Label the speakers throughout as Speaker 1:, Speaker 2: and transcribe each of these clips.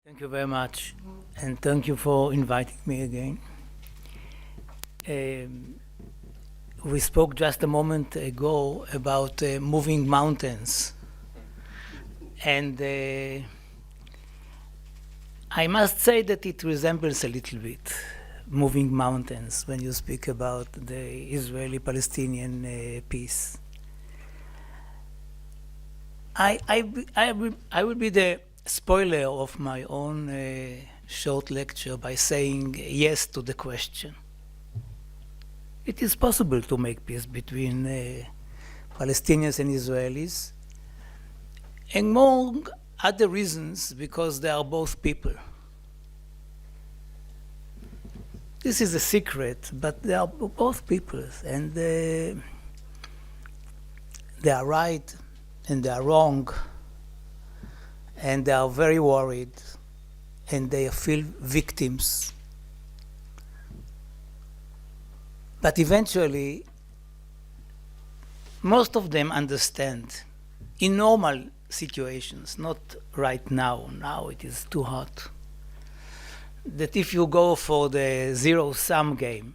Speaker 1: Thank you very much, and thank you for inviting me again. Um, we spoke just a moment ago about moving mountains, and I must say that it resembles a little bit moving mountains when you speak about the Israeli-Palestinian peace. I will be the spoiler of my own short lecture by saying yes to the question. It is possible to make peace between Palestinians and Israelis, among other reasons because they are both people. This is a secret, but they are both peoples, and they are right and they are wrong, and they are very worried, and they feel victims. But eventually, most of them understand, in normal situations, not right now, now it is too hot, that if you go for the zero-sum game,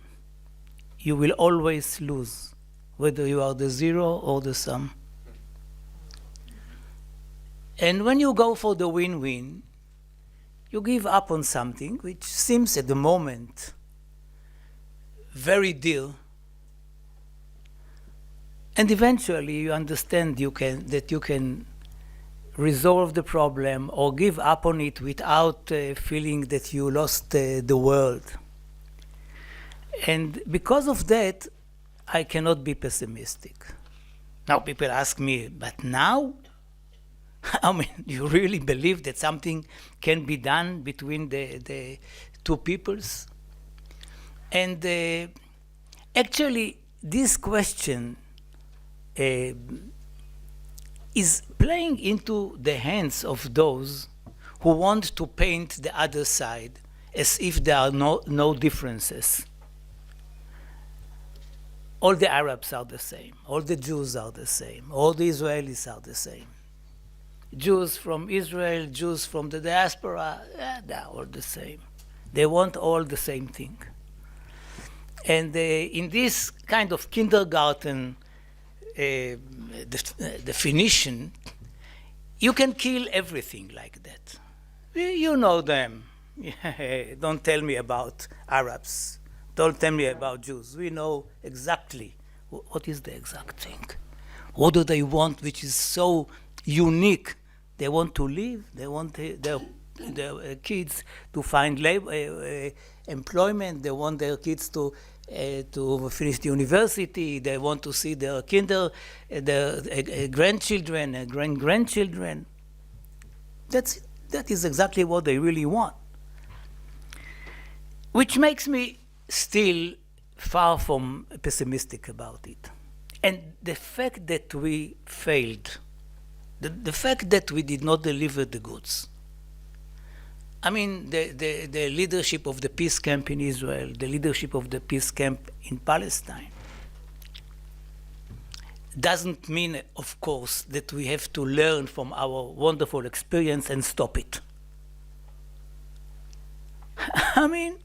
Speaker 1: you will always lose, whether you are the zero or the sum. And when you go for the win-win, you give up on something which seems at the moment very dear, and eventually you understand that you can resolve the problem or give up on it without feeling that you lost the world. And because of that, I cannot be pessimistic. Now people ask me, but now? I mean, you really believe that something can be done between the two peoples? And actually, this question is playing into the hands of those who want to paint the other side as if there are no differences. All the Arabs are the same, all the Jews are the same, all the Israelis are the same. Jews from Israel, Jews from the diaspora, they are all the same. They want all the same thing. And in this kind of kindergarten definition, you can kill everything like that. You know them. Don't tell me about Arabs. Don't tell me about Jews. We know exactly what is the exact thing. What do they want which is so unique? They want to live. They want their kids to find employment. They want their kids to finish the university. They want to see their their grandchildren and grandchildren. That is exactly what they really want. Which makes me still far from pessimistic about it. And the fact that we failed, the fact that we did not deliver the goods. I mean, the leadership of the peace camp in Israel, the leadership of the peace camp in Palestine, doesn't mean, of course, that we have to learn from our wonderful experience and stop it. I mean,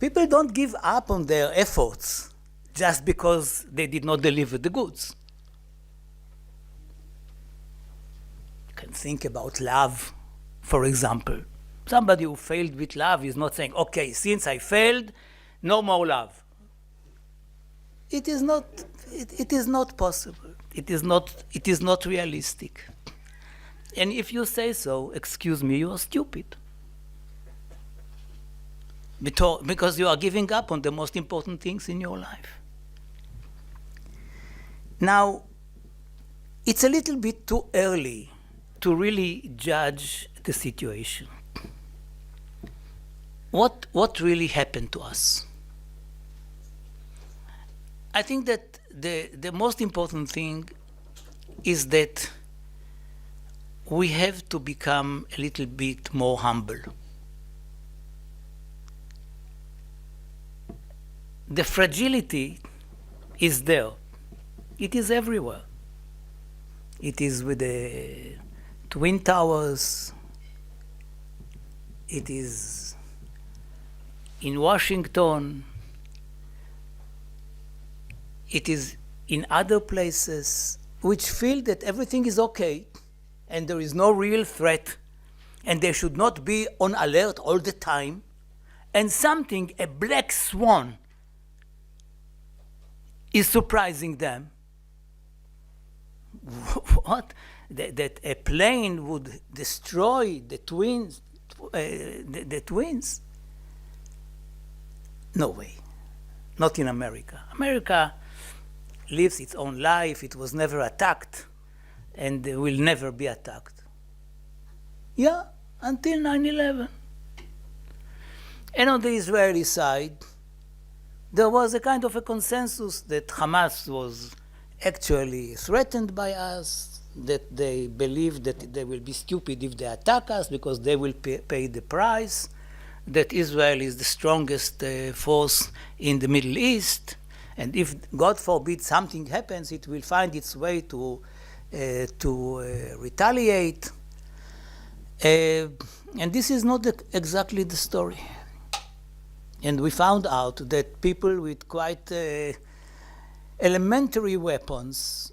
Speaker 1: people don't give up on their efforts just because they did not deliver the goods. You can think about love. For example, somebody who failed with love is not saying, okay, since I failed, no more love. It is not possible. It is not realistic. And if you say so, excuse me, you are stupid. Because you are giving up on the most important things in your life. Now, it's a little bit too early to really judge the situation. What really happened to us? I think that the most important thing is that we have to become a little bit more humble. The fragility is there. It is everywhere. It is with the Twin Towers. it is in Washington, it is in other places which feel that everything is okay and there is no real threat and they should not be on alert all the time, and something, a black swan, is surprising them. What? That a plane would destroy the twins, the twins? No way. Not in America. America lives its own life. It was never attacked and will never be attacked. Yeah, until 9/11. And on the Israeli side, there was a kind of a consensus that Hamas was actually threatened by us, that they believe that they will be stupid if they attack us because they will pay the price, that Israel is the strongest force in the Middle East, and if, God forbid, something happens, it will find its way to retaliate. And this is not exactly the story. And we found out that people with quite elementary weapons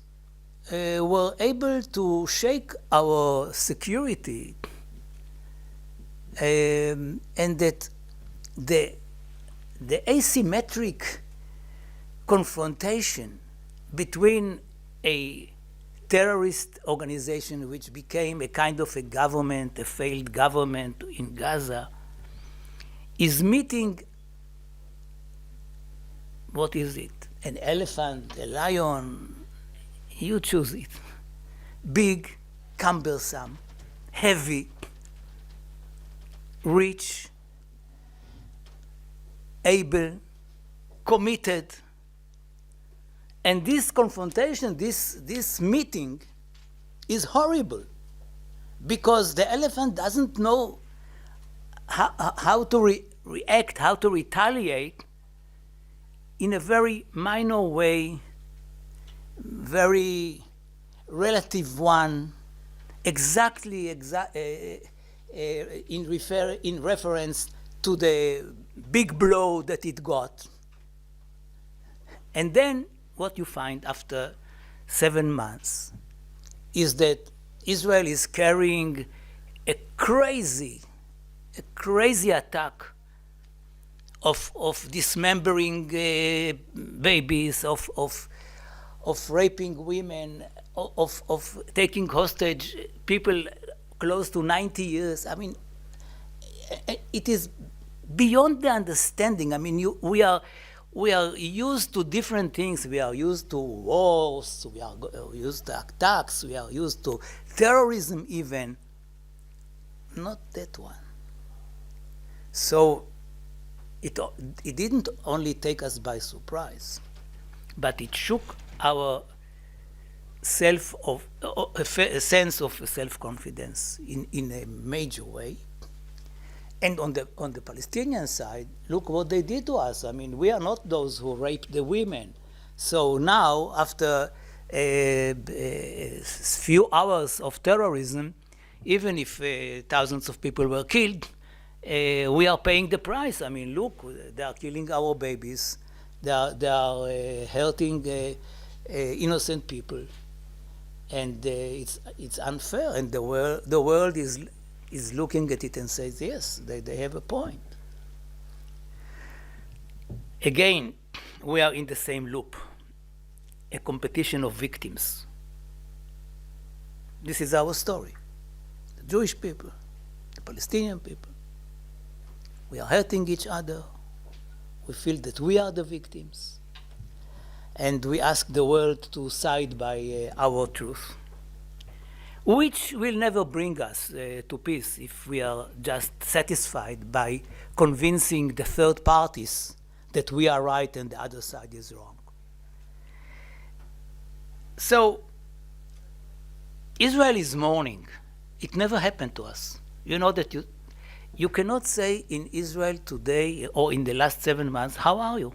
Speaker 1: were able to shake our security, and that the asymmetric confrontation between a terrorist organization which became a kind of a government, a failed government in Gaza, is meeting, what is it? An elephant, a lion, you choose it. Big, cumbersome, heavy, rich, able, committed. And this confrontation, this meeting is horrible because the elephant doesn't know how to react, how to retaliate in a very minor way, very relative one, exactly in reference to the big blow that it got. And then what you find after 7 months is that Israel is carrying a crazy attack of dismembering babies, of raping women, of taking hostage people close to 90 years. I mean, it is beyond the understanding. I mean, we are used to different things. We are used to wars, we are used to attacks, we are used to terrorism even. Not that one. So it didn't only take us by surprise, but it shook our sense of self-confidence in a major way. And on the Palestinian side, look what they did to us. I mean, we are not those who raped the women. So now, after a few hours of terrorism, even if thousands of people were killed, we are paying the price. I mean, look, they are killing our babies. They are hurting innocent people, and it's unfair. And the world is looking at it and says, yes, they have a point. Again, we are in the same loop, a competition of victims. This is our story. The Jewish people, the Palestinian people. We are hurting each other. We feel that we are the victims. And we ask the world to side by our truth, which will never bring us to peace if we are just satisfied by convincing the third parties that we are right and the other side is wrong. So Israel is mourning. It never happened to us. You know that you cannot say in Israel today or in the last 7 months, how are you?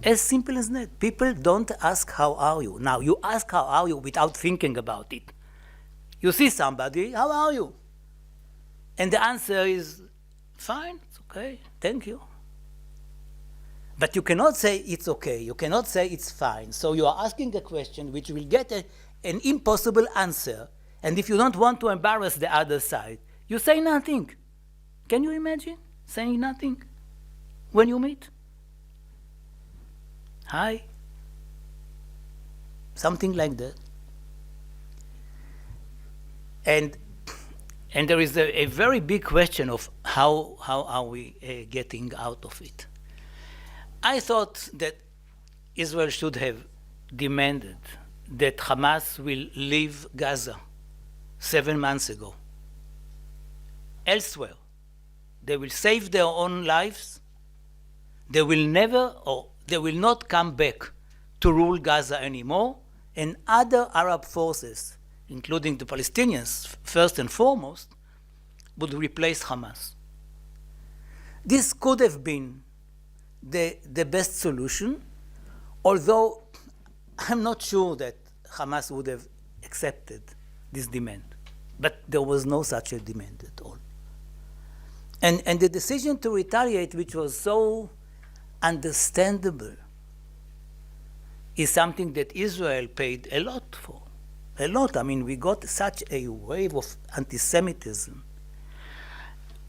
Speaker 1: As simple as that. People don't ask, how are you? Now, you ask, how are you, without thinking about it. You see somebody, how are you? And the answer is, fine, it's okay, thank you. But you cannot say it's okay, you cannot say it's fine. So you are asking a question which will get an impossible answer, and if you don't want to embarrass the other side, you say nothing. Can you imagine saying nothing when you meet? Hi. Something like that. And there is a very big question of how are we getting out of it. I thought that Israel should have demanded that Hamas will leave Gaza 7 months ago. Elsewhere, they will save their own lives. They will never, or they will not come back to rule Gaza anymore, and other Arab forces, including the Palestinians first and foremost, would replace Hamas. This could have been the best solution, although I'm not sure that Hamas would have accepted this demand. But there was no such a demand at all. And the decision to retaliate, which was so understandable, is something that Israel paid a lot for. A lot. I mean, we got such a wave of anti-Semitism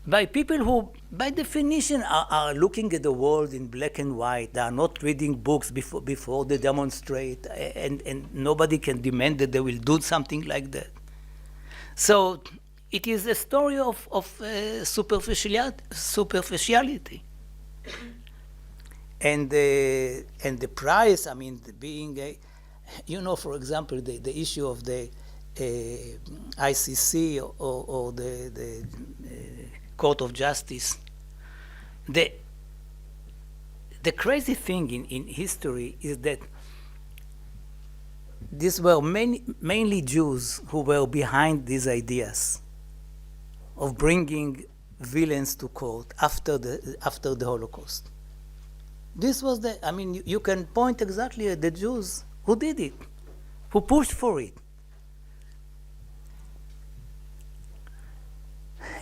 Speaker 1: by people who, by definition, are looking at the world in black and white. They are not reading books before they demonstrate, and nobody can demand that they will do something like that. So it is a story of superficiality. And the price, I mean, being a, for example, the issue of the ICC or the Court of Justice. The crazy thing in history is that these were mainly Jews who were behind these ideas of bringing villains to court after the Holocaust. This was you can point exactly at the Jews who did it, who pushed for it.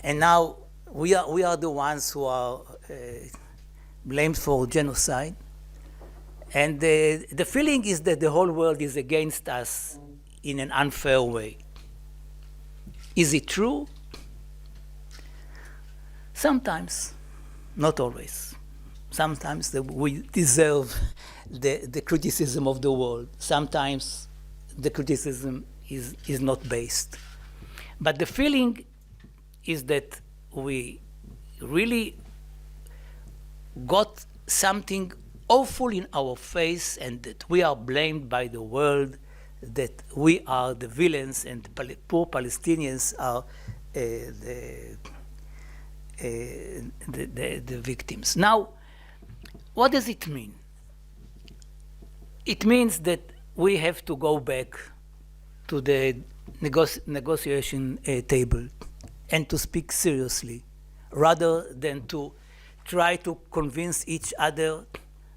Speaker 1: And now we are the ones who are blamed for genocide. And the feeling is that the whole world is against us in an unfair way. Is it true? Sometimes, not always. Sometimes we deserve the criticism of the world. Sometimes the criticism is not based. But the feeling is that we really got something awful in our face, and that we are blamed by the world, that we are the villains and the poor Palestinians are the victims. Now, what does it mean? It means that we have to go back to the negotiation table and to speak seriously, rather than to try to convince each other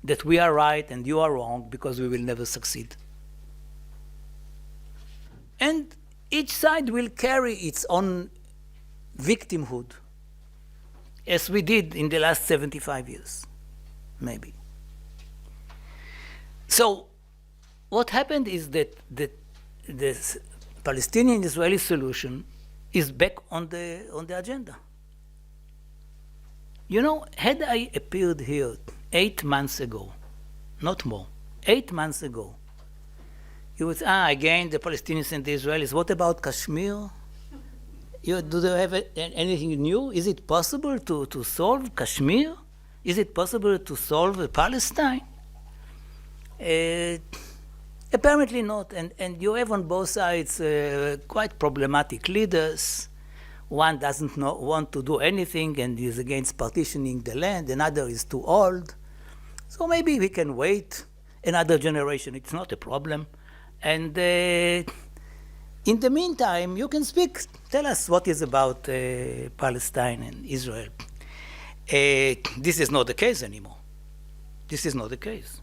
Speaker 1: that we are right and you are wrong, because we will never succeed. And each side will carry its own victimhood, as we did in the last 75 years, maybe. So what happened is that this Palestinian-Israeli solution is back on the agenda. Had I appeared here 8 months ago, not more, 8 months ago, you would say, again, the Palestinians and the Israelis, what about Kashmir? Do they have anything new? Is it possible to solve Kashmir? Is it possible to solve Palestine? Apparently not, and you have on both sides quite problematic leaders. One doesn't want to do anything and is against partitioning the land, another is too old. So maybe we can wait another generation, it's not a problem. And in the meantime, you can speak, tell us what is about Palestine and Israel. This is not the case anymore. This is not the case.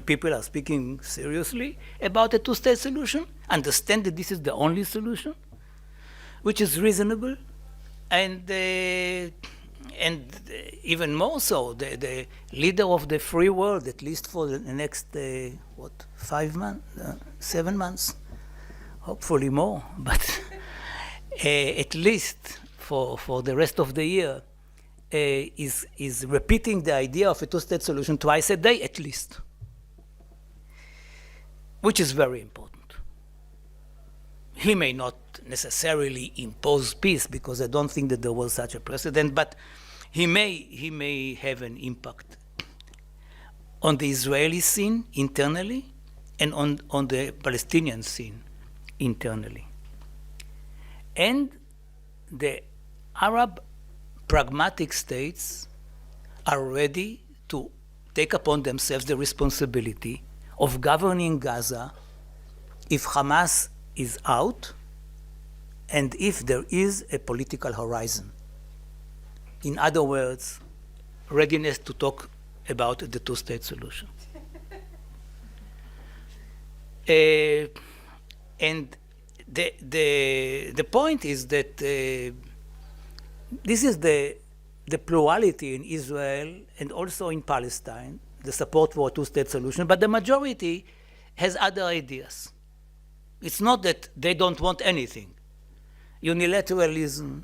Speaker 1: People are speaking seriously about a two-state solution, understand that this is the only solution, which is reasonable, and even more so, the leader of the free world, at least for the next 5 months, 7 months, hopefully more, but at least for the rest of the year, is repeating the idea of a two-state solution twice a day at least, which is very important. He may not necessarily impose peace, because I don't think that there was such a precedent, but he may have an impact on the Israeli scene internally and on the Palestinian scene internally. And the Arab pragmatic states are ready to take upon themselves the responsibility of governing Gaza if Hamas is out and if there is a political horizon. In other words, readiness to talk about the two-state solution. And the point is that this is the plurality in Israel and also in Palestine, the support for a two-state solution, but the majority has other ideas. It's not that they don't want anything. Unilateralism,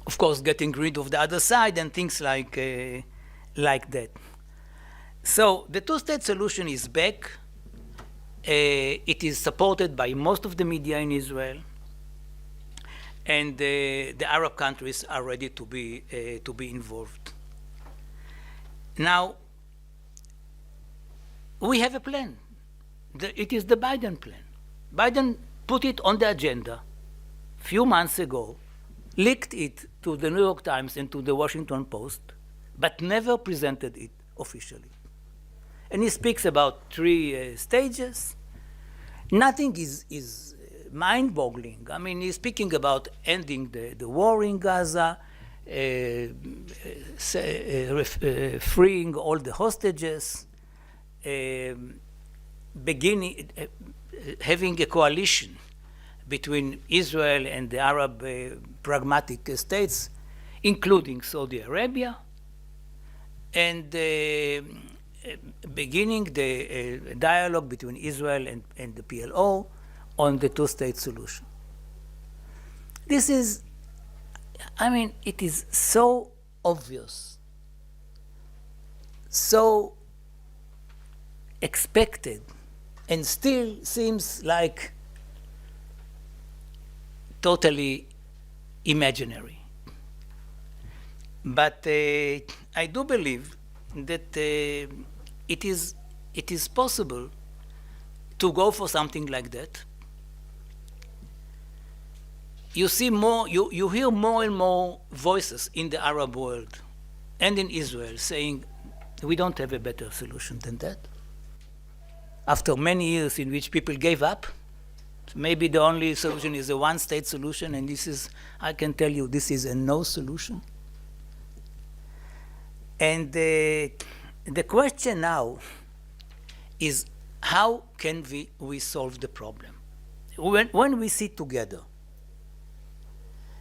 Speaker 1: of course, getting rid of the other side and things like that. So the two-state solution is back. It is supported by most of the media in Israel, and the Arab countries are ready to be involved. Now, we have a plan. It is the Biden plan. Biden put it on the agenda a few months ago, leaked it to the New York Times and to the Washington Post, but never presented it officially. And he speaks about 3 stages. Nothing is mind-boggling. I mean, he's speaking about ending the war in Gaza, freeing all the hostages, having a coalition between Israel and the Arab pragmatic states, including Saudi Arabia, and beginning the dialogue between Israel and the PLO on the two-state solution. This is, I mean, it is so obvious, so expected, and still seems like totally imaginary. But I do believe that it is possible to go for something like that. You see more, you hear more and more voices in the Arab world and in Israel saying, we don't have a better solution than that. After many years in which people gave up, maybe the only solution is a one-state solution, and this is, I can tell you, this is a no solution. And the question now is, how can we solve the problem? When we sit together.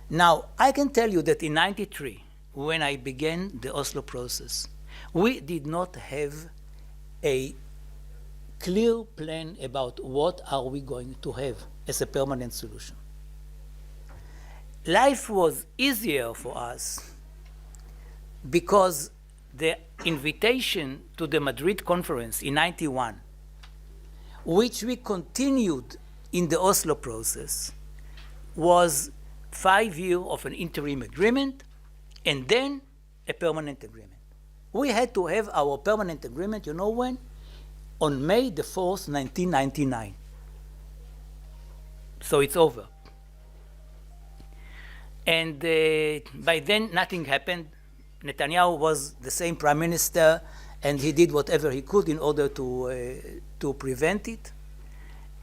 Speaker 1: Now, I can tell you that in '93, when I began the Oslo process, we did not have a clear plan about what are we going to have as a permanent solution. Life was easier for us because the invitation to the Madrid conference in '91, which we continued in the Oslo process, was 5 years of an interim agreement and then a permanent agreement. We had to have our permanent agreement, you know when? On May the 4th, 1999. So it's over. And by then, nothing happened. Netanyahu was the same prime minister, and he did whatever he could in order to prevent it.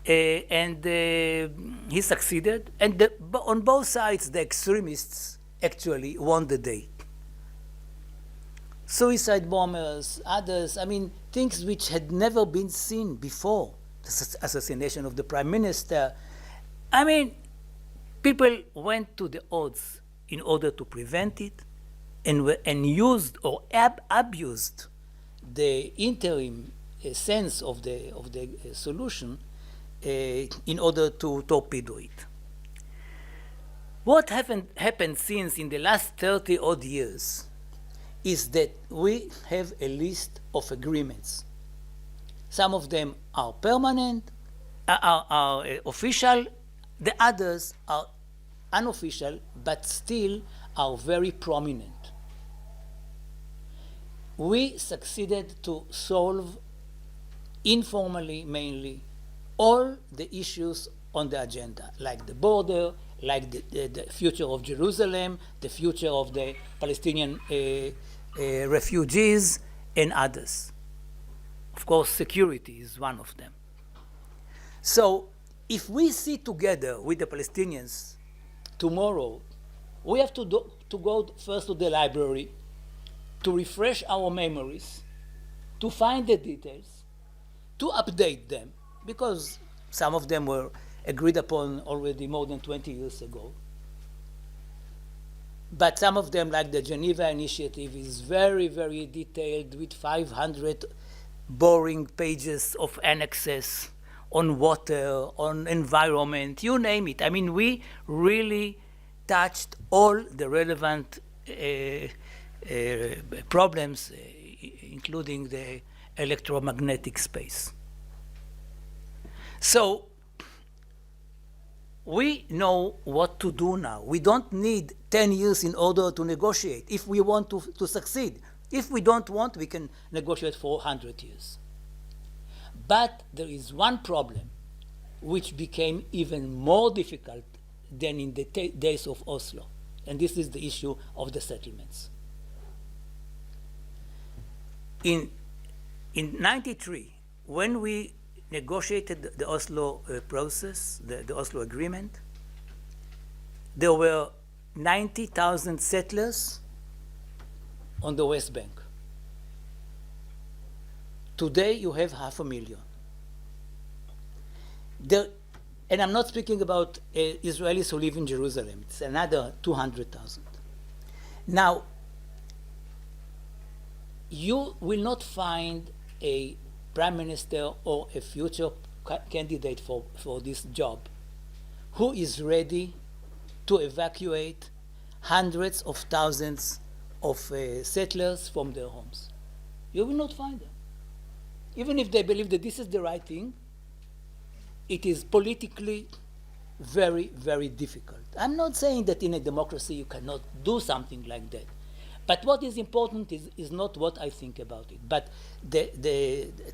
Speaker 1: And he succeeded. And on both sides, the extremists actually won the day. Suicide bombers, others, I mean, things which had never been seen before, the assassination of the prime minister. I mean, People went to the odds in order to prevent it and used or abused the interim sense of the solution in order to torpedo it. What happened since in the last 30 odd years is that we have a list of agreements. Some of them are permanent, are official, the others are unofficial, but still are very prominent. We succeeded to solve informally mainly all the issues on the agenda, like the border, like the future of Jerusalem, the future of the Palestinian refugees, and others. Of course, security is one of them. So if we sit together with the Palestinians tomorrow, we have to go first to the library, to refresh our memories, to find the details, to update them, because some of them were agreed upon already more than 20 years ago. But some of them, like the Geneva Initiative, is very, very detailed with 500 boring pages of annexes on water, on environment, you name it. I mean, we really touched all the relevant problems, including the electromagnetic space. So we know what to do now. We don't need 10 years in order to negotiate if we want to succeed. If we don't want, we can negotiate for 100 years. But there is one problem which became even more difficult than in the days of Oslo, and this is the issue of the settlements. In 93, when we negotiated the Oslo process, the Oslo agreement, there were 90,000 settlers on the West Bank. Today you have 500,000. And I'm not speaking about Israelis who live in Jerusalem. It's another 200,000. Now, you will not find a prime minister or a future candidate for this job who is ready to evacuate hundreds of thousands of settlers from their homes. You will not find them. Even if they believe that this is the right thing, it is politically very, very difficult. I'm not saying that in a democracy you cannot do something like that. But what is important is not what I think about it, but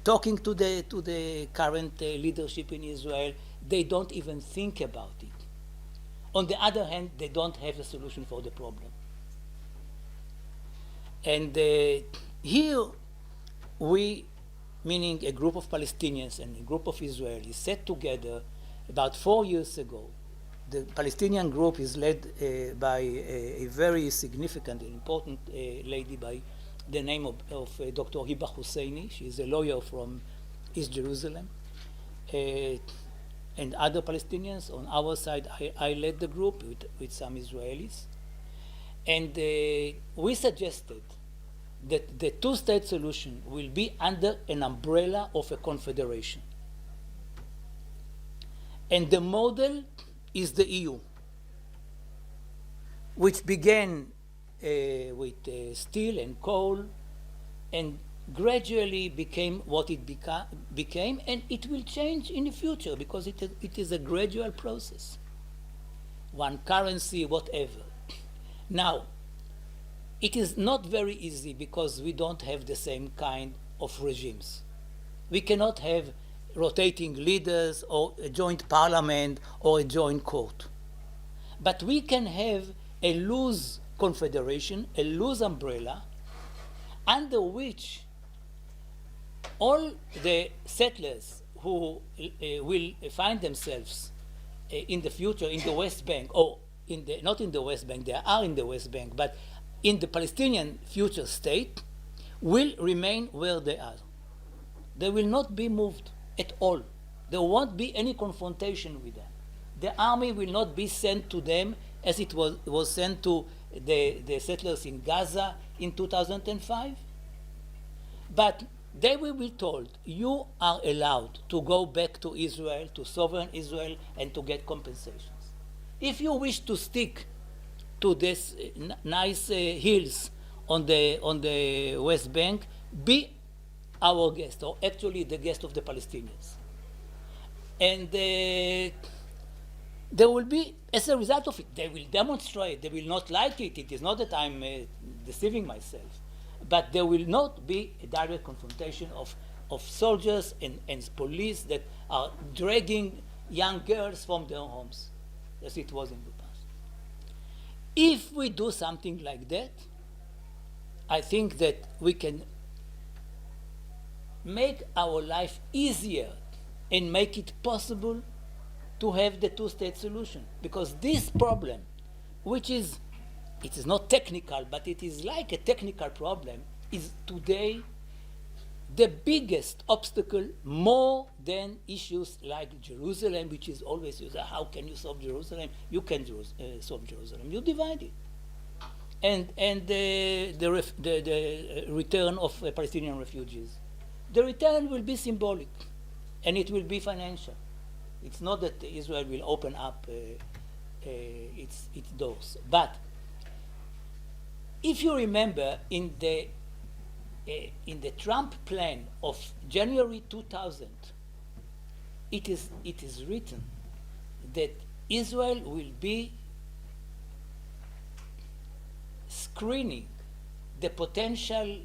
Speaker 1: talking to the current leadership in Israel, they don't even think about it. On the other hand, they don't have a solution for the problem. And here we, meaning a group of Palestinians and a group of Israelis, sat together about 4 years ago. The Palestinian group is led by a very significant and important lady by the name of Dr. Hiba Husseini. She is a lawyer from East Jerusalem. And other Palestinians. On our side, I led the group with some Israelis. And we suggested that the two-state solution will be under an umbrella of a confederation. And the model is the EU, which began with steel and coal and gradually became what it became, and it will change in the future because it is a gradual process. One currency, whatever. Now, it is not very easy because we don't have the same kind of regimes. We cannot have rotating leaders or a joint parliament or a joint court. But we can have a loose confederation, a loose umbrella, under which all the settlers who will find themselves in the future in the West Bank, or not in the West Bank, they are in the West Bank, but in the Palestinian future state, will remain where they are. They will not be moved at all. There won't be any confrontation with them. the army will not be sent to them as it was sent to the settlers in Gaza in 2005. But they will be told, you are allowed to go back to Israel, to sovereign Israel, and to get compensations. If you wish to stick to this nice hills on the West Bank, be our guest, or actually the guest of the Palestinians. And there will be, as a result of it, they will demonstrate, they will not like it. It is not that I'm deceiving myself, but there will not be a direct confrontation of soldiers and police that are dragging young girls from their homes, as it was in the past. If we do something like that, I think that we can make our life easier and make it possible to have the two-state solution. Because this problem, which is, it is not technical, but it is like a technical problem, is today the biggest obstacle, more than issues like Jerusalem, which is always used. How can you solve Jerusalem? You can solve Jerusalem. You divide it. And the return of Palestinian refugees. The return will be symbolic, and it will be financial. It's not that Israel will open up its doors. But if you remember, in the Trump plan of January 2000, it is written that Israel will be screening the potential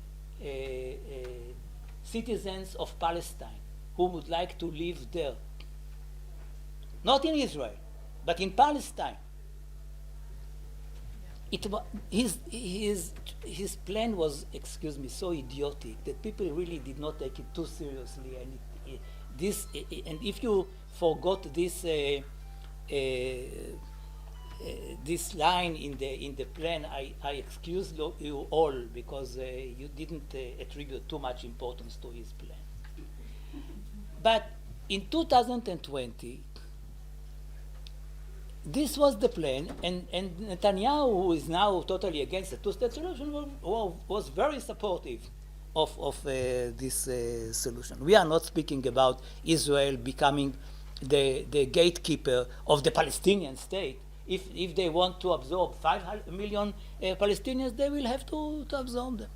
Speaker 1: citizens of Palestine who would like to live there. Not in Israel, but in Palestine. His plan was, excuse me, so idiotic that people really did not take it too seriously. And if you forgot this this line in the plan, I excuse you all, because you didn't attribute too much importance to his plan. But in 2020, this was the plan, and Netanyahu, who is now totally against the two-state solution, was very supportive of this solution. We are not speaking about Israel becoming the gatekeeper of the Palestinian state. If they want to absorb 5 million Palestinians, they will have to absorb them.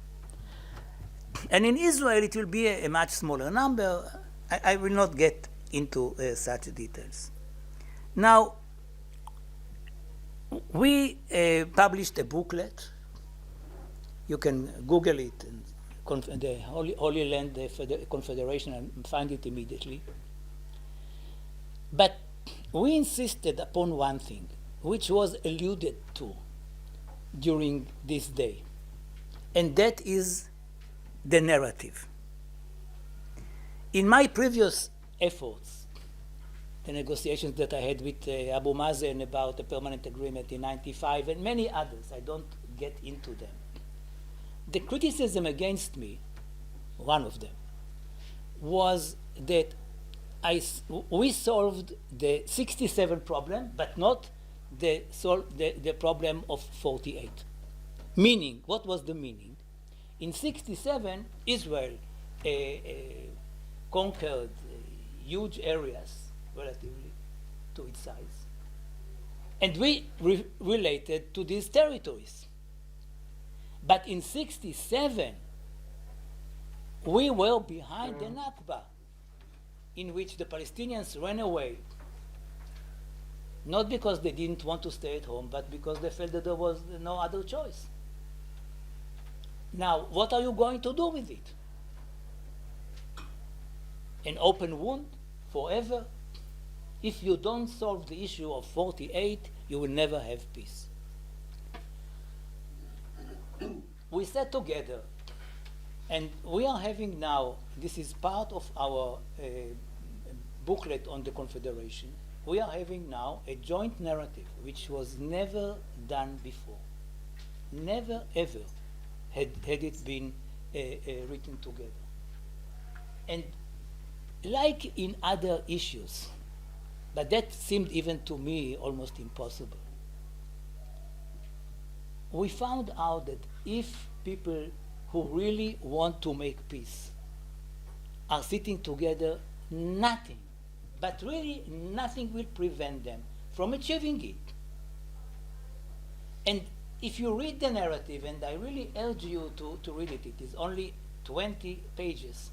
Speaker 1: And in Israel, it will be a much smaller number. I will not get into such details. Now, we published a booklet. You can Google it, and the Holy Land Confederation, and find it immediately. But we insisted upon one thing, which was alluded to during this day, and that is the narrative. In my previous efforts, the negotiations that I had with Abu Mazen about the permanent agreement in '95 and many others, I don't get into them. The criticism against me, one of them, was that we solved the 67 problem, but not the problem of 48. Meaning, what was the meaning? In 67, Israel conquered huge areas relatively to its size, and we related to these territories. But in 67, we were behind the Nakba, in which the Palestinians ran away, not because they didn't want to stay at home, but because they felt that there was no other choice. Now, what are you going to do with it? An open wound forever? If you don't solve the issue of 48, you will never have peace. We sat together, and we are having now, this is part of our booklet on the Confederation, we are having now a joint narrative which was never done before. Never ever had it been written together. And like in other issues, But that seemed even to me almost impossible. We found out that if people who really want to make peace are sitting together, nothing, but really nothing will prevent them from achieving it. And if you read the narrative, and I really urge you to read it, it is only 20 pages,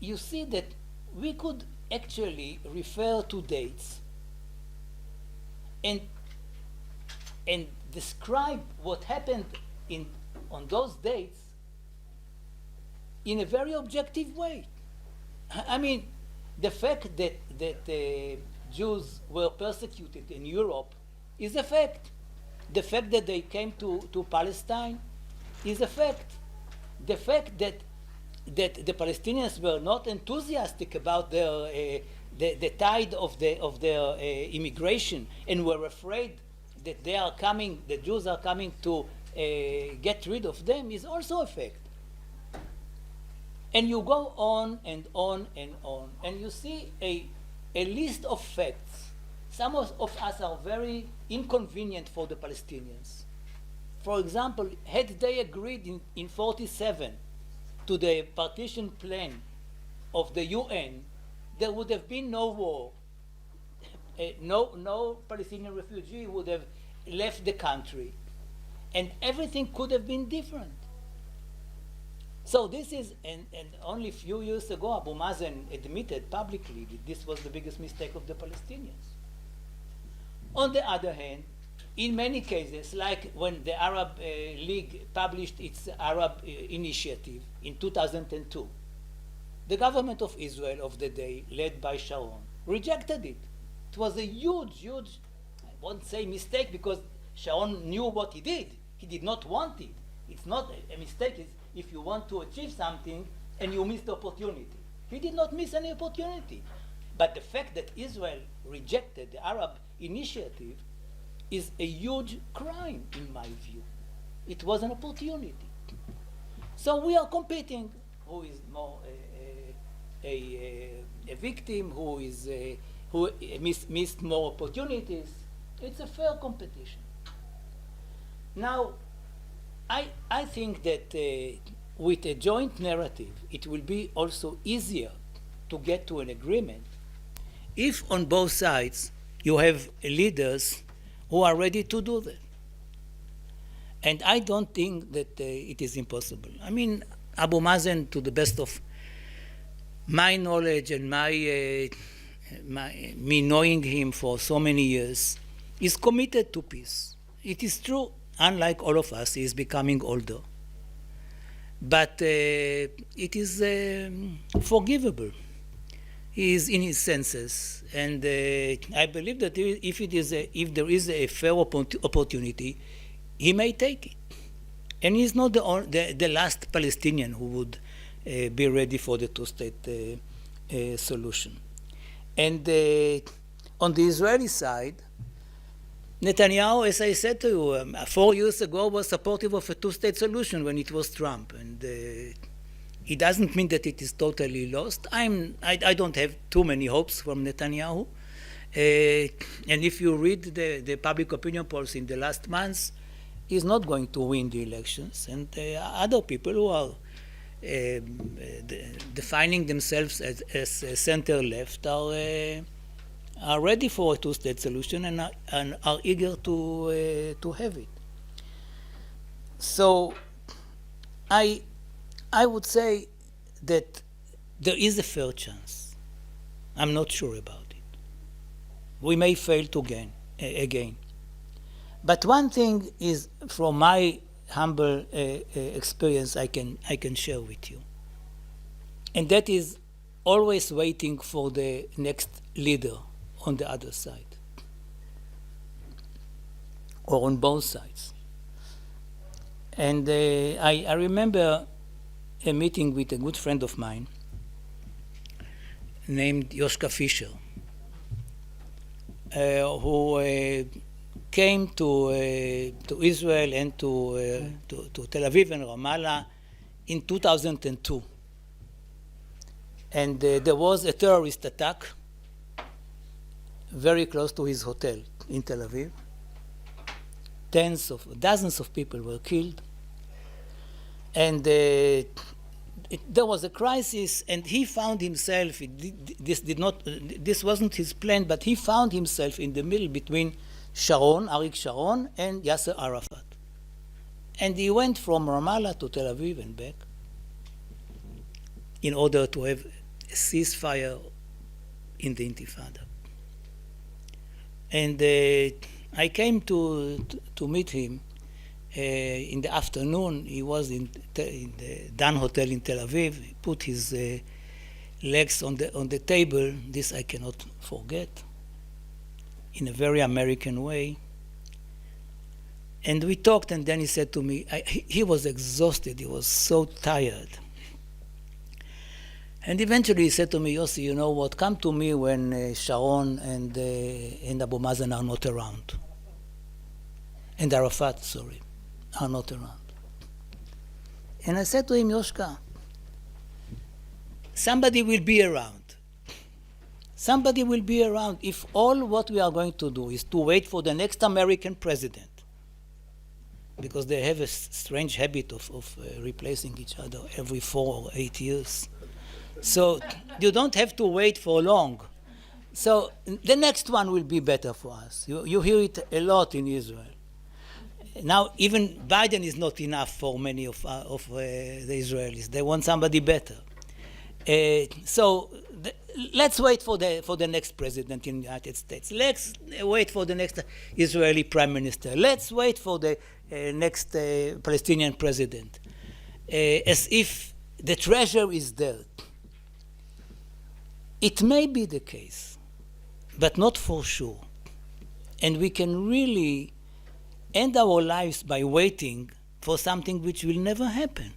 Speaker 1: you see that we could actually refer to dates and describe what happened on those dates in a very objective way. I mean, the fact that Jews were persecuted in Europe is a fact. The fact that they came to Palestine is a fact. The fact that the Palestinians were not enthusiastic about the tide of their immigration and were afraid that the Jews are coming to get rid of them is also a fact. And you go on and on and on, and you see a list of facts. Some of us are very inconvenient for the Palestinians. For example, had they agreed in 1947 to the partition plan of the UN, there would have been no war. No Palestinian refugee would have left the country, and everything could have been different. So this is, and only a few years ago, Abu Mazen admitted publicly that this was the biggest mistake of the Palestinians. On the other hand, in many cases, like when the Arab League published its Arab Initiative in 2002, the government of Israel of the day, led by Sharon, rejected it. It was a huge, I won't say mistake, because Sharon knew what he did. He did not want it. It's not a mistake if you want to achieve something and you miss the opportunity. He did not miss any opportunity. But the fact that Israel rejected the Arab Initiative is a huge crime, in my view. It was an opportunity. So we are competing. Who is more a victim? Who missed more opportunities? It's a fair competition. Now, I think that with a joint narrative, it will be also easier to get to an agreement if on both sides you have leaders who are ready to do that. And I don't think that it is impossible. I mean, Abu Mazen, to the best of my knowledge and me knowing him for so many years, is committed to peace. It is true, unlike all of us, he is becoming older. But it is forgivable. He is in his senses, and I believe that if there is a fair opportunity, he may take it. And he is not the last Palestinian who would be ready for the two-state solution. And on the Israeli side, Netanyahu, as I said to you, 4 years ago was supportive of a two-state solution when it was Trump. And it doesn't mean that it is totally lost. I don't have too many hopes from Netanyahu. And if you read the public opinion polls in the last months, he's not going to win the elections. And other people who are defining themselves as center-left are ready for a two-state solution and are eager to have it. So I would say that there is a fair chance. I'm not sure about it. We may fail again. But one thing is, from my humble experience, I can share with you. And that is always waiting for the next leader on the other side, or on both sides. And I remember a meeting with a good friend of mine named Yoshka Fisher, who came to Israel and to Tel Aviv and Ramallah in 2002. And there was a terrorist attack very close to his hotel in Tel Aviv. Dozens of people were killed. And there was a crisis, and he found himself, this wasn't his plan, but he found himself in the middle between Arik Sharon, and Yasser Arafat. And he went from Ramallah to Tel Aviv and back in order to have a ceasefire in the Intifada. And I came to meet him in the afternoon. He was in the Dan Hotel in Tel Aviv. He put his legs on the table. This I cannot forget, in a very American way. And we talked, and then he said to me, he was exhausted, he was so tired. And eventually he said to me, Yossi, you know what, come to me when Sharon and Abu Mazen are not around. And Arafat, are not around. And I said to him, Yoshka, somebody will be around. Somebody will be around if all what we are going to do is to wait for the next American president, because they have a strange habit of replacing each other every 4 or 8 years. So you don't have to wait for long. So the next one will be better for us. You hear it a lot in Israel. Now even Biden is not enough for many of the Israelis. They want somebody better. Let's wait for the next president in the United States. Let's wait for the next Israeli prime minister. Let's wait for the next Palestinian president, as if the treasure is there. It may be the case, but not for sure. And we can really end our lives by waiting for something which will never happen.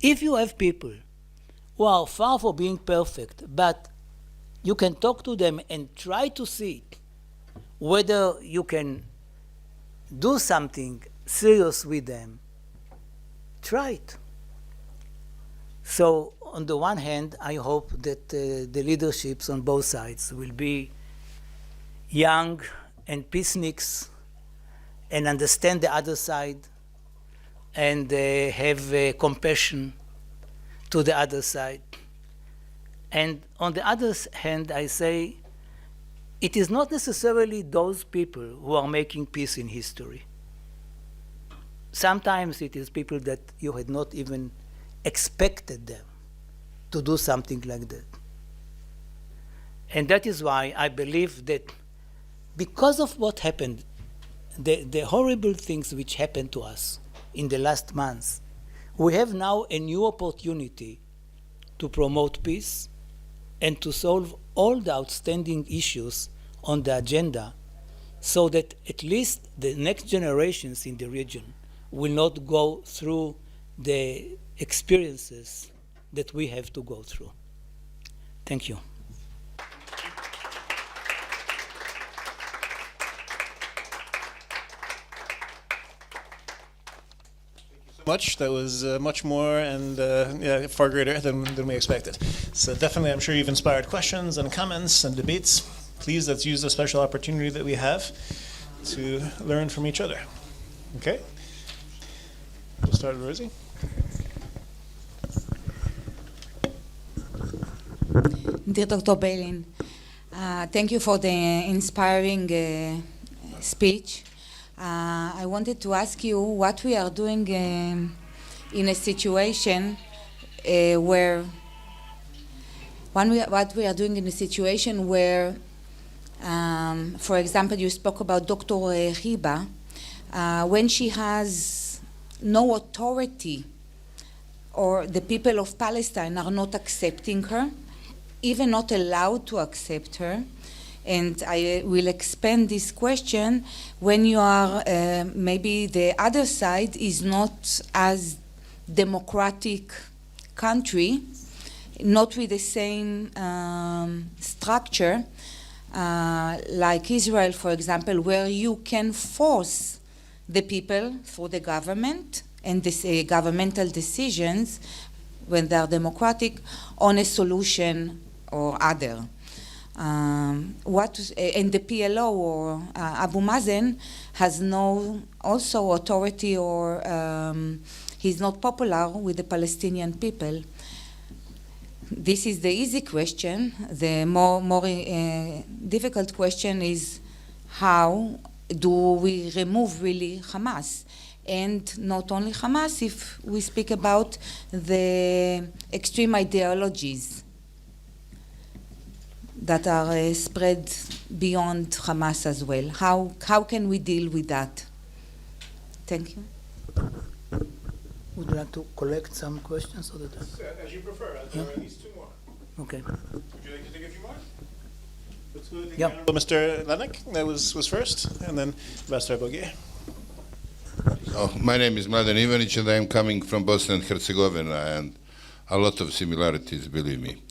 Speaker 1: If you have people who are far from being perfect, but you can talk to them and try to see whether you can do something serious with them, try it. So on the one hand, I hope that the leaderships on both sides will be young and peaceniks and understand the other side and have compassion to the other side. And on the other hand, I say, it is not necessarily those people who are making peace in history. Sometimes it is people that you had not even expected them to do something like that. And that is why I believe that because of what happened, the horrible things which happened to us in the last months, we have now a new opportunity to promote peace and to solve all the outstanding issues on the agenda, so that at least the next generations in the region will not go through the experiences that we have to go through. Thank you.
Speaker 2: Much. That was much more and far greater than we expected. So definitely, I'm sure you've inspired questions and comments and debates. Please, let's use the special opportunity that we have to learn from each other. Okay? We'll start with Rosie.
Speaker 3: Dear Dr. Beilin, thank you for the inspiring speech. I wanted to ask you what we are doing in a situation where for example, you spoke about Dr. Riba, when she has no authority, or the people of Palestine are not accepting her, even not allowed to accept her. And I will expand this question when you are, maybe the other side is not as democratic country, not with the same structure, like Israel, for example, where you can force the people through the government and this, governmental decisions, when they are democratic, on a solution or other. And the PLO or Abu Mazen has no also authority, or he's not popular with the Palestinian people. This is the easy question. The more difficult question is, how do we remove really Hamas? And not only Hamas, if we speak about the extreme ideologies that are spread beyond Hamas as well. How can we deal with that? Thank you.
Speaker 1: Would you like to collect some questions? Or
Speaker 2: As you prefer. There are at least two more.
Speaker 1: Okay.
Speaker 2: Would you like to take a few more? Let's go to the
Speaker 1: Yeah.
Speaker 2: Honorable Mr. Lenek, that was first, and then Ambassador Bogier.
Speaker 4: Oh, my name is Mladen Ivanic, and I am coming from Bosnia and Herzegovina, and a lot of similarities, believe me.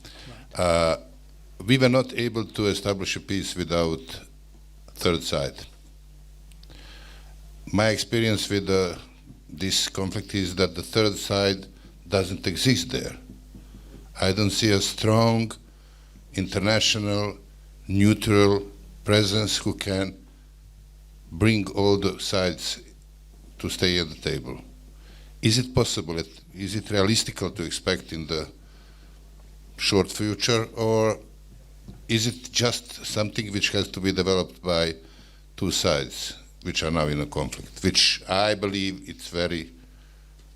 Speaker 4: We were not able to establish a peace without third side. My experience with this conflict is that the third side doesn't exist there. I don't see a strong international neutral presence who can bring all the sides to stay at the table. Is it possible? Is it realistic to expect in the short future, or is it just something which has to be developed by two sides which are now in a conflict, which I believe it's very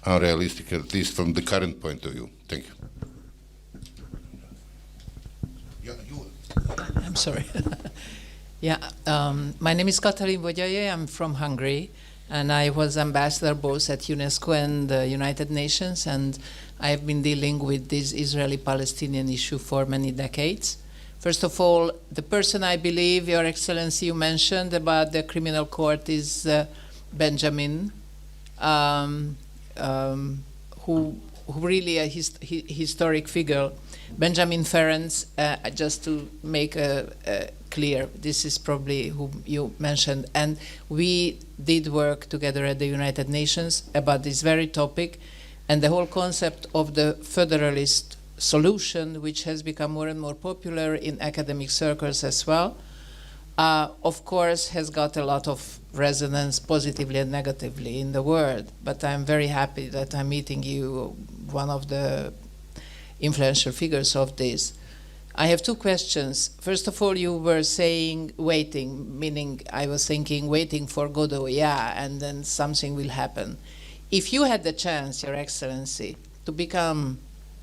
Speaker 4: unrealistic, at least from the current point of view? Thank you.
Speaker 5: I'm sorry. Yeah, my name is Katalin Vodyaye. I'm from Hungary, and I was ambassador both at UNESCO and the United Nations, and I have been dealing with this Israeli-Palestinian issue for many decades. First of all, the person I believe, Your Excellency, you mentioned about the criminal court is Benjamin, who really a historic figure. Benjamin Ferenc, just to make clear, this is probably who you mentioned, and we did work together at the United Nations about this very topic, and the whole concept of the federalist solution, which has become more and more popular in academic circles as well, of course has got a lot of resonance positively and negatively in the world, but I'm very happy that I'm meeting you, one of the influential figures of this. I have two questions. First of all, you were saying waiting, meaning I was thinking waiting for Godot, yeah, and then something will happen. If you had the chance, Your Excellency, to become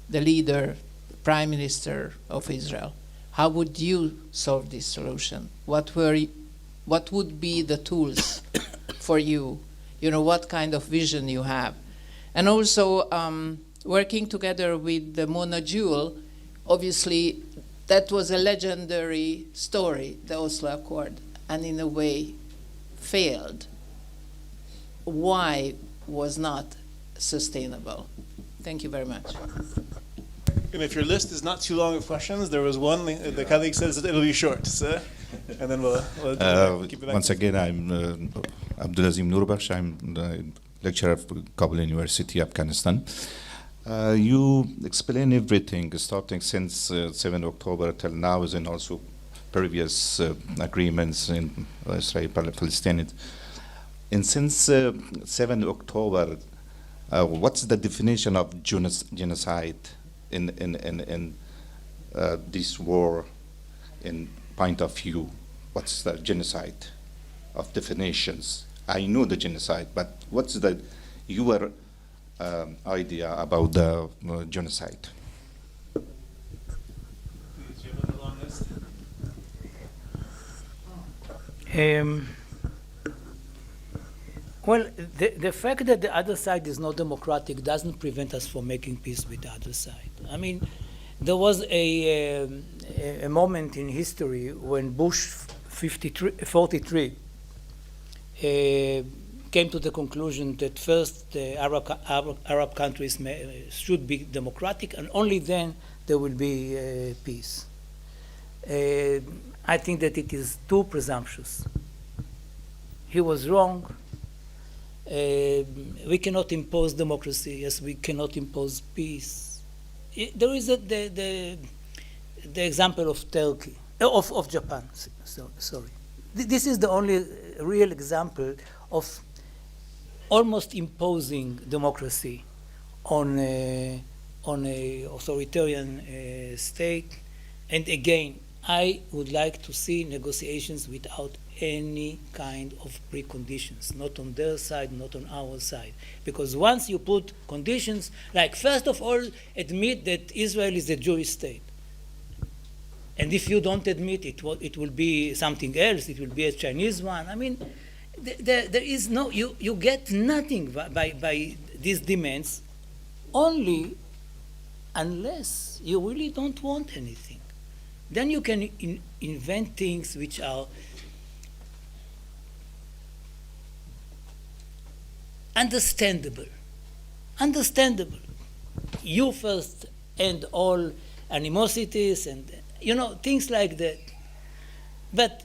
Speaker 5: the leader, Prime Minister of Israel, how would you solve this solution? What would be the tools for you? You know, what kind of vision you have? And also, working together with the Mona Jewel, obviously that was a legendary story, the Oslo Accord, and in a way failed. Why was not sustainable? Thank you very much.
Speaker 2: And if your list is not too long of questions, there was one, the colleague says that it'll be short, so, and then we'll keep it back.
Speaker 6: Once again, I'm Abdulazim Nurbakhsh. I'm the lecturer at Kabul University, Afghanistan. You explain everything, starting since 7 October till now, and also previous agreements in Israeli-Palestinian. And since 7 October, what's the definition of genocide in this war, in point of view? What's the genocide of definitions? I know the genocide, but what's your idea about the genocide?
Speaker 1: Well, the fact that the other side is not democratic doesn't prevent us from making peace with the other side. I mean, there was a moment in history when Bush 43 came to the conclusion that first the Arab countries should be democratic, and only then there will be peace. I think that it is too presumptuous. He was wrong. We cannot impose democracy, yes, we cannot impose peace. there is the example of Turkey, of Japan. Sorry, this is the only real example of almost imposing democracy on a authoritarian state. And again, I would like to see negotiations without any kind of preconditions, not on their side, not on our side. Because once you put conditions, like first of all, admit that Israel is a Jewish state. And if you don't admit it, it will be something else, it will be a Chinese one. I mean, there is no, you get nothing by these demands, only unless you really don't want anything. Then you can invent things which are understandable. You first end all animosities and, things like that. But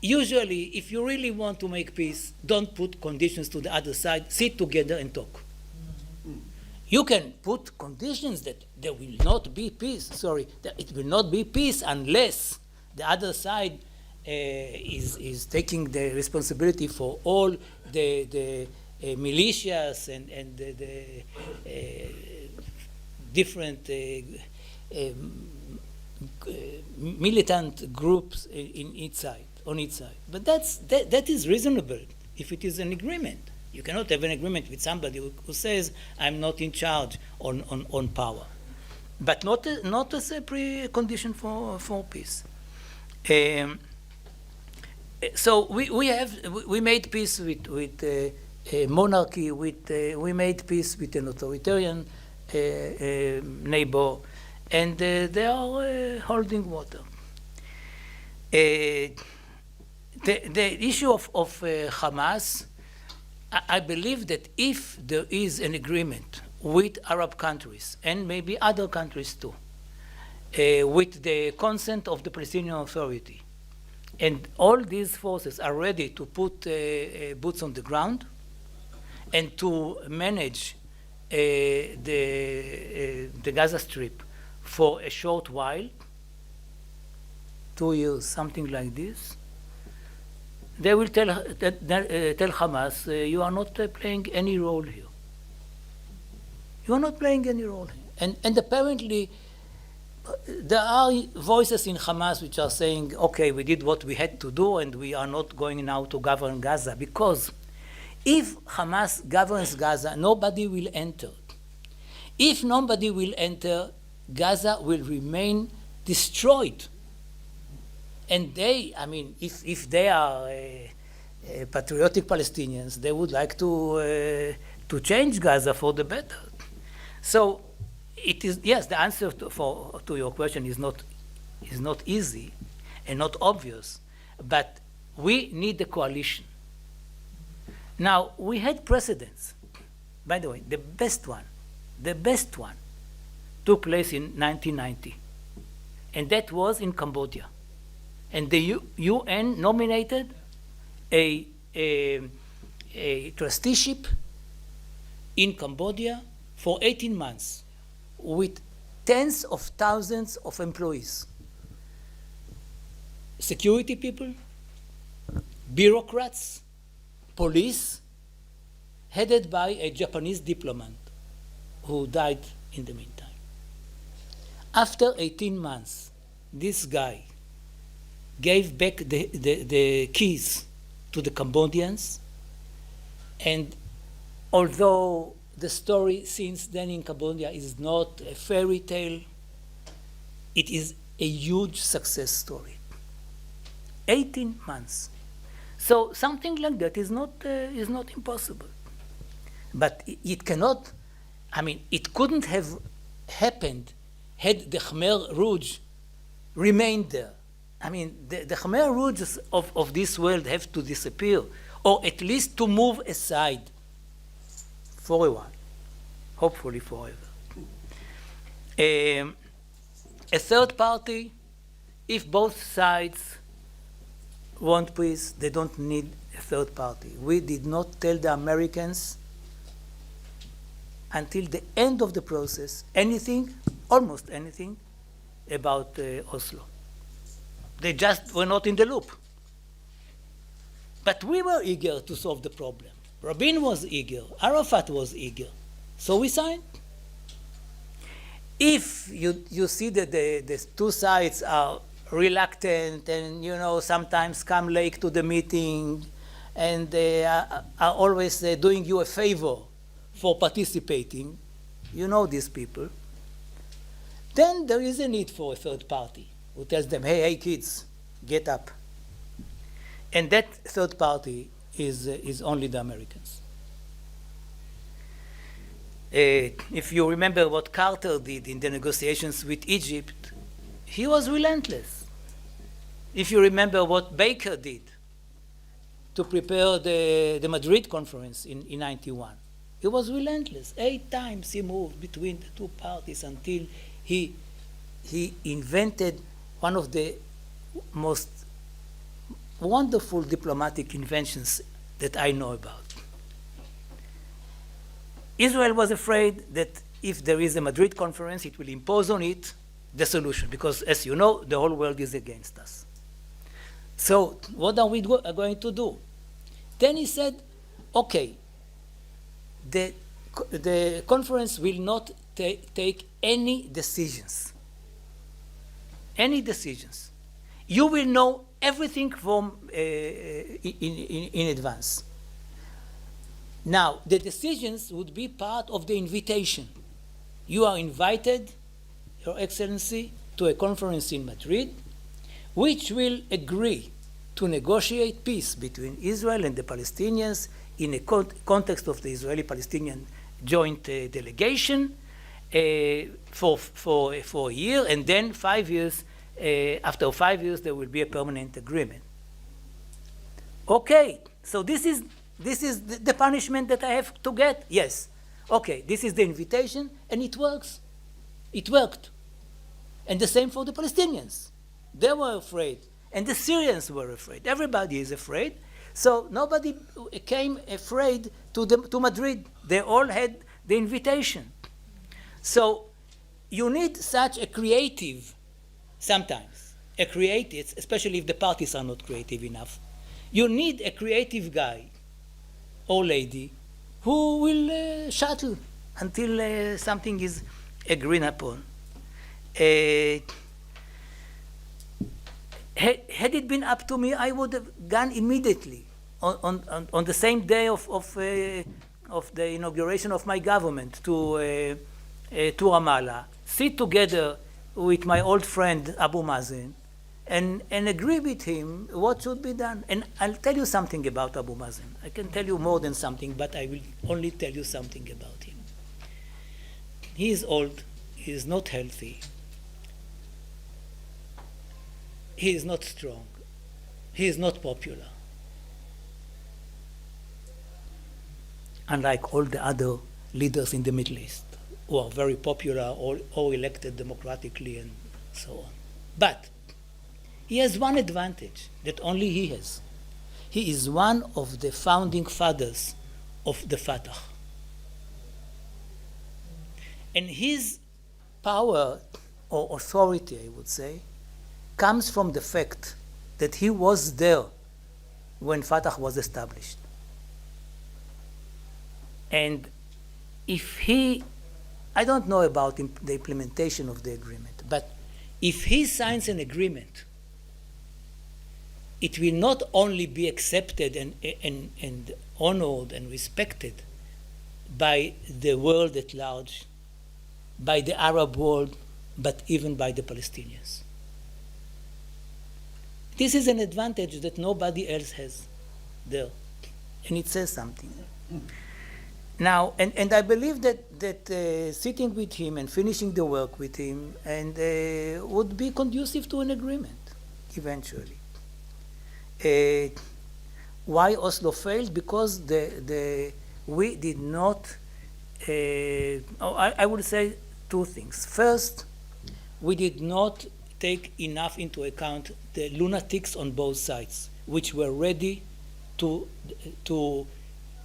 Speaker 1: usually, if you really want to make peace, don't put conditions to the other side. Sit together and talk. You can put conditions that there will not be peace. That it will not be peace unless the other side is taking the responsibility for all the militias and the different militant groups on each side. But that is reasonable if it is an agreement. You cannot have an agreement with somebody who says, I'm not in charge on power. But not as a precondition for peace. So we made peace with a monarchy, we made peace with an authoritarian neighbor, and they are holding water. The issue of Hamas, I believe that if there is an agreement with Arab countries, and maybe other countries too, with the consent of the Palestinian Authority, and all these forces are ready to put boots on the ground and to manage the Gaza Strip for a short while, 2 years, something like this, they will tell Hamas, you are not playing any role here. You are not playing any role here. And apparently, there are voices in Hamas which are saying, okay, we did what we had to do and we are not going now to govern Gaza, because if Hamas governs Gaza, nobody will enter. If nobody will enter, Gaza will remain destroyed. And if they are patriotic Palestinians, they would like to change Gaza for the better. So it is, yes, the answer to your question is not easy and not obvious, but we need a coalition. Now, we had precedents. By the way, the best one took place in 1990, and that was in Cambodia. And the UN nominated a trusteeship in Cambodia for 18 months with tens of thousands of employees. Security people, bureaucrats, police, headed by a Japanese diplomat who died in the meantime. After 18 months, this guy gave back the keys to the Cambodians, and although the story since then in Cambodia is not a fairy tale, it is a huge success story. 18 months. So something like that is not impossible. But it cannot, it couldn't have happened had the Khmer Rouge remained there. The Khmer Rouges of this world have to disappear, or at least to move aside for a while, hopefully forever. A third party, if both sides want peace, they don't need a third party. We did not tell the Americans until the end of the process anything, almost anything about Oslo. They just were not in the loop. But we were eager to solve the problem. Rabin was eager. Arafat was eager. So we signed. If you see that the two sides are reluctant and, sometimes come late to the meeting and they are always doing you a favor for participating, these people, then there is a need for a third party who tells them, hey, kids, get up. And that third party is only the Americans. If you remember what Carter did in the negotiations with Egypt, he was relentless. If you remember what Baker did to prepare the Madrid conference in 91, he was relentless. 8 times he moved between the two parties until he invented one of the most wonderful diplomatic inventions that I know about. Israel was afraid that if there is a Madrid conference, it will impose on it the solution, because as you know, the whole world is against us. So what are we going to do? Then he said, okay, the conference will not take any decisions. Any decisions. You will know everything from in advance. Now, the decisions would be part of the invitation. You are invited, Your Excellency, to a conference in Madrid, which will agree to negotiate peace between Israel and the Palestinians in a context of the Israeli-Palestinian joint delegation for a year, and then 5 years, after 5 years, there will be a permanent agreement. Okay, so this is the punishment that I have to get? Yes. Okay, this is the invitation, and it works. It worked. And the same for the Palestinians. They were afraid, and the Syrians were afraid. Everybody is afraid. So nobody came afraid to Madrid. They all had the invitation. So you need such a creative, sometimes, especially if the parties are not creative enough. You need a creative guy or lady who will shuttle until something is agreed upon. Had it been up to me, I would have gone immediately on the same day of the inauguration of my government to Ramallah, sit together with my old friend Abu Mazen, and agree with him what should be done. And I'll tell you something about Abu Mazen. I can tell you more than something, but I will only tell you something about him. He is old. He is not healthy. He is not strong. He is not popular. Unlike all the other leaders in the Middle East, who are very popular or elected democratically and so on. But he has one advantage that only he has. He is one of the founding fathers of the Fatah. And his power or authority, I would say, comes from the fact that he was there when Fatah was established. And if I don't know about the implementation of the agreement, but if he signs an agreement, it will not only be accepted and honored and respected by the world at large, by the Arab world, but even by the Palestinians. This is an advantage that nobody else has there, and it says something. Now, and I believe that sitting with him and finishing the work with him would be conducive to an agreement eventually. Why Oslo failed? Because we did not. I would say two things. First, we did not take enough into account the lunatics on both sides, which were ready to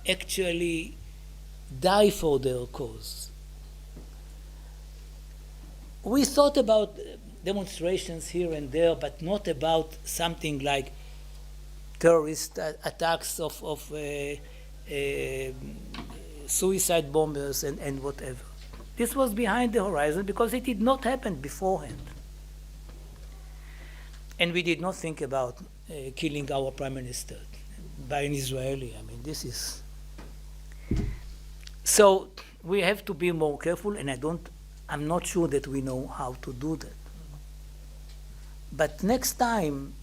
Speaker 1: actually die for their cause. we thought about demonstrations here and there, but not about something like terrorist attacks of suicide bombers and whatever. This was behind the horizon because it did not happen beforehand. And we did not think about killing our prime minister by an Israeli. I mean, this is... So we have to be more careful, and I'm not sure that we know how to do that. But next time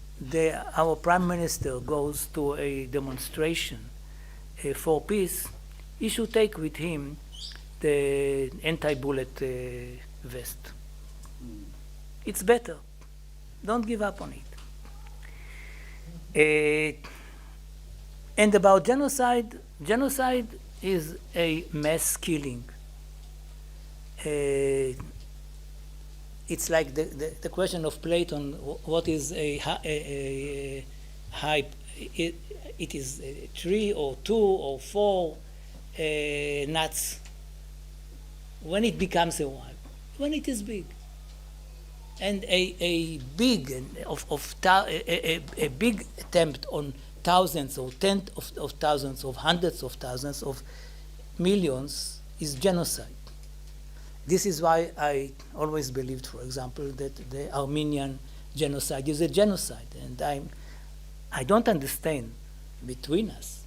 Speaker 1: our prime minister goes to a demonstration for peace, he should take with him the anti-bullet vest. It's better. Don't give up on it. And about genocide, genocide is a mass killing. It's like the question of Plato, what is a hype? It is 3 or 2 or 4 nuts. When it becomes a wife, when it is big. And a big attempt on thousands or tens of thousands of hundreds of thousands of millions is genocide. This is why I always believed, for example, that the Armenian genocide is a genocide. And I don't understand between us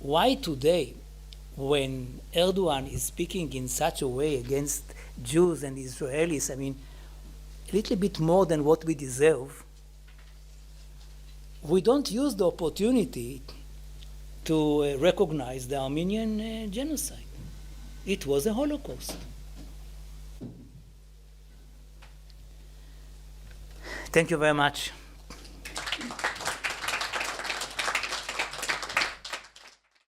Speaker 1: why today, when Erdogan is speaking in such a way against Jews and Israelis, I mean, a little bit more than what we deserve, we don't use the opportunity to recognize the Armenian genocide. It was a Holocaust. Thank you very much.